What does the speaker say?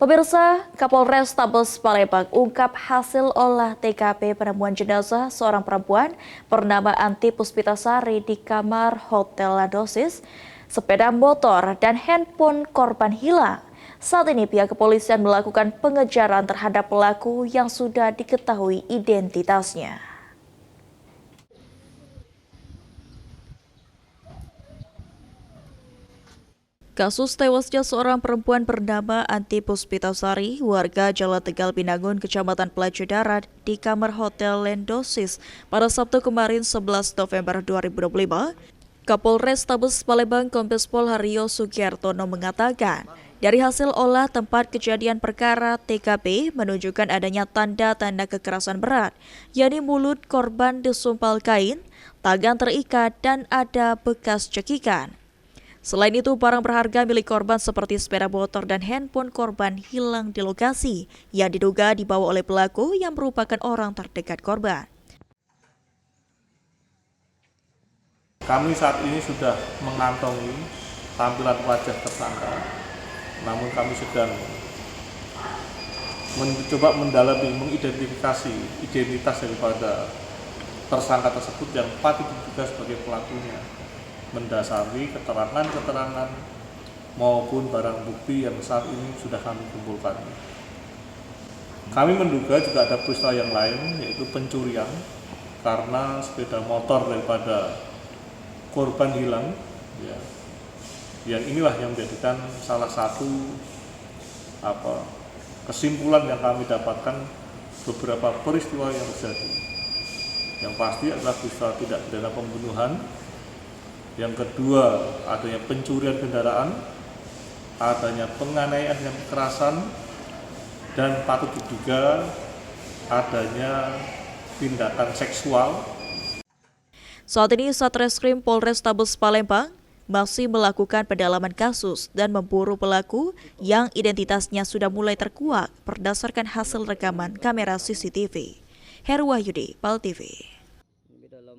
Pemirsa, Kapolres Tabes Palembang ungkap hasil olah TKP penemuan jenazah seorang perempuan bernama Anti Puspitasari di kamar Hotel Landosis. Sepeda motor dan handphone korban hilang. Saat ini pihak kepolisian melakukan pengejaran terhadap pelaku yang sudah diketahui identitasnya. Kasus tewasnya seorang perempuan bernama Anti Puspitasari, warga Jalan Tegal Binangun, Kecamatan Pelaju Darat, di kamar Hotel Landosis pada Sabtu kemarin 11 November 2025, Kapolres Tabes Palembang Kombes Pol Haryo Sugiartono mengatakan, dari hasil olah tempat kejadian perkara TKP menunjukkan adanya tanda-tanda kekerasan berat, yakni mulut korban disumpal kain, tangan terikat, dan ada bekas cekikan. Selain itu, barang berharga milik korban seperti sepeda motor dan handphone korban hilang di lokasi yang diduga dibawa oleh pelaku yang merupakan orang terdekat korban. Kami saat ini sudah mengantongi tampilan wajah tersangka, namun kami sedang mencoba mendalami, mengidentifikasi identitas daripada tersangka tersebut yang patut diduga sebagai pelakunya, mendasari keterangan-keterangan maupun barang bukti yang saat ini sudah kami kumpulkan. Kami menduga juga ada peristiwa yang lain, yaitu pencurian, karena sepeda motor daripada korban hilang, ya, yang inilah yang menjadikan salah satu kesimpulan yang kami dapatkan beberapa peristiwa yang terjadi. Yang pasti adalah peristiwa tidak pidana pembunuhan. Yang kedua, adanya pencurian kendaraan, adanya penganiayaan yang kekerasan, dan patut diduga adanya tindakan seksual. Saat ini Satreskrim Polres Tabes Palembang masih melakukan pendalaman kasus dan memburu pelaku yang identitasnya sudah mulai terkuak berdasarkan hasil rekaman kamera CCTV. Heru Wahyudi, PAL TV.